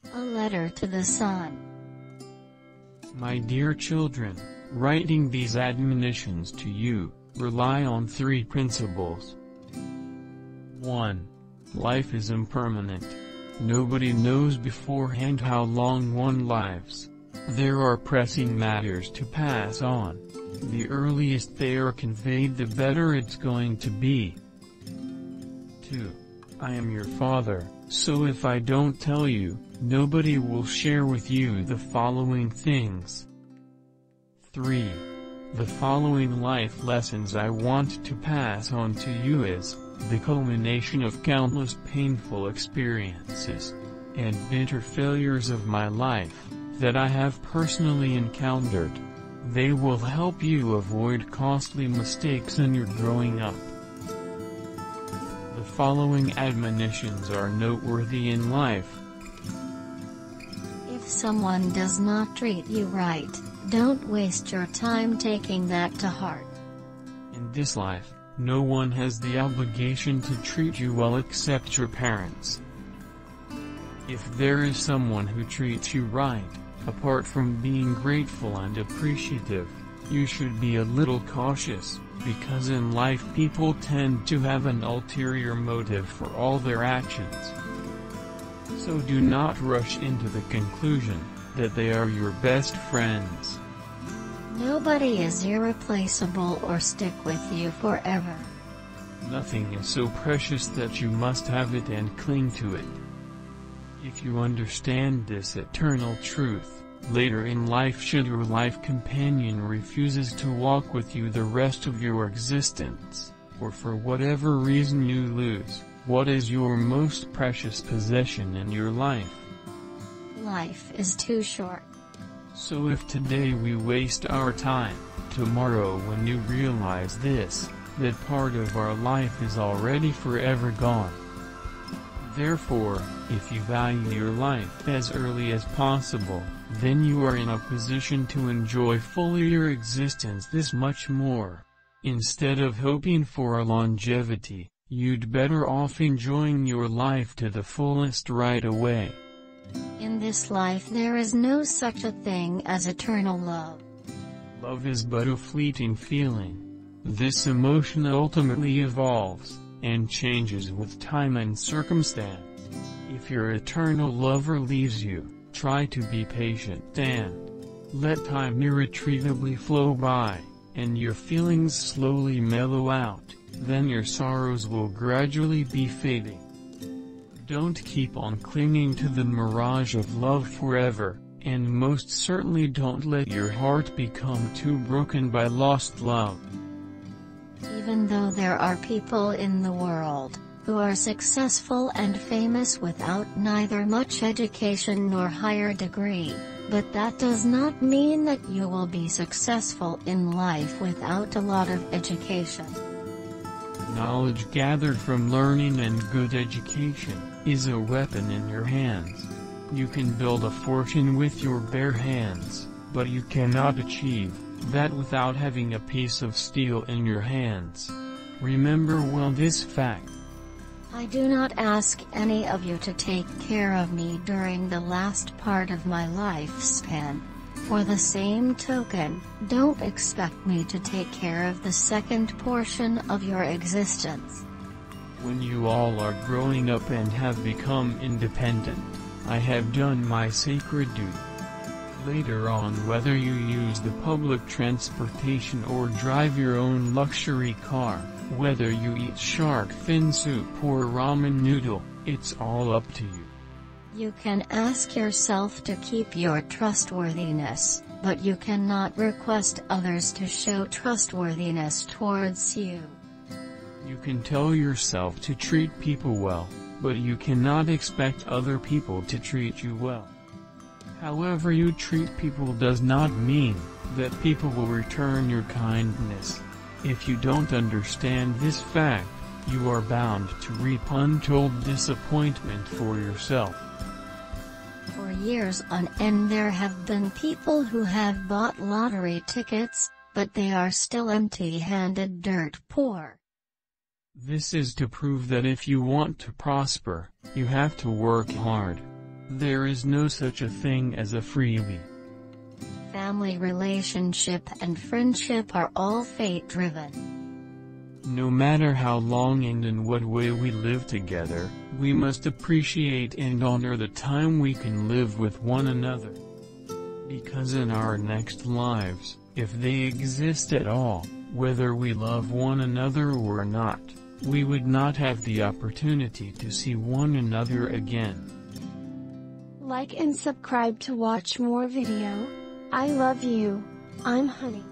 A letter to the sun. My dear children, writing these admonitions to you, rely on three principles. 1. Life is impermanent. Nobody knows beforehand how long one lives. There are pressing matters to pass on. The earliest they are conveyed, the better it's going to be. 2. I am your father, so if I don't tell you, nobody will share with you the following things. 3. The following life lessons I want to pass on to you is the culmination of countless painful experiences and bitter failures of my life that I have personally encountered. They will help you avoid costly mistakes in your growing up. The following admonitions are noteworthy in life. If someone does not treat you right, don't waste your time taking that to heart. In this life, no one has the obligation to treat you well except your parents. If there is someone who treats you right, apart from being grateful and appreciative, you should be a little cautious, because in life people tend to have an ulterior motive for all their actions. So do not rush into the conclusion that they are your best friends. Nobody is irreplaceable or stick with you forever. Nothing is so precious that you must have it and cling to it. If you understand this eternal truth, later in life, should your life companion refuses to walk with you the rest of your existence, or for whatever reason you lose what is your most precious possession in your life? Life is too short. So if today we waste our time, tomorrow when you realize this, that part of our life is already forever gone. Therefore, if you value your life as early as possible, then you are in a position to enjoy fully your existence this much more. Instead of hoping for a longevity, you'd better off enjoying your life to the fullest right away. In this life there is no such a thing as eternal love. Love is but a fleeting feeling. This emotion ultimately evolves and changes with time and circumstance. If your eternal lover leaves you, try to be patient and let time irretrievably flow by, and your feelings slowly mellow out. Then your sorrows will gradually be fading. Don't keep on clinging to the mirage of love forever, and most certainly don't let your heart become too broken by lost love. Even though there are people in the world who are successful and famous without neither much education nor higher degree, but that does not mean that you will be successful in life without a lot of education. Knowledge gathered from learning and good education is a weapon in your hands. You can build a fortune with your bare hands, but you cannot achieve that without having a piece of steel in your hands. Remember well this fact. I do not ask any of you to take care of me during the last part of my lifespan. For the same token, don't expect me to take care of the second portion of your existence. When you all are growing up and have become independent, I have done my sacred duty. Later on, whether you use the public transportation or drive your own luxury car, whether you eat shark fin soup or ramen noodle, it's all up to you. You can ask yourself to keep your trustworthiness, but you cannot request others to show trustworthiness towards you. You can tell yourself to treat people well, but you cannot expect other people to treat you well. However you treat people does not mean that people will return your kindness. If you don't understand this fact, you are bound to reap untold disappointment for yourself. For years on end there have been people who have bought lottery tickets, but they are still empty-handed, dirt poor. This is to prove that if you want to prosper, you have to work hard. There is no such a thing as a freebie. Family relationship and friendship are all fate-driven. No matter how long and in what way we live together, we must appreciate and honor the time we can live with one another. Because in our next lives, if they exist at all, whether we love one another or not, we would not have the opportunity to see one another again. Like and subscribe to watch more video. I love you. I'm Honey.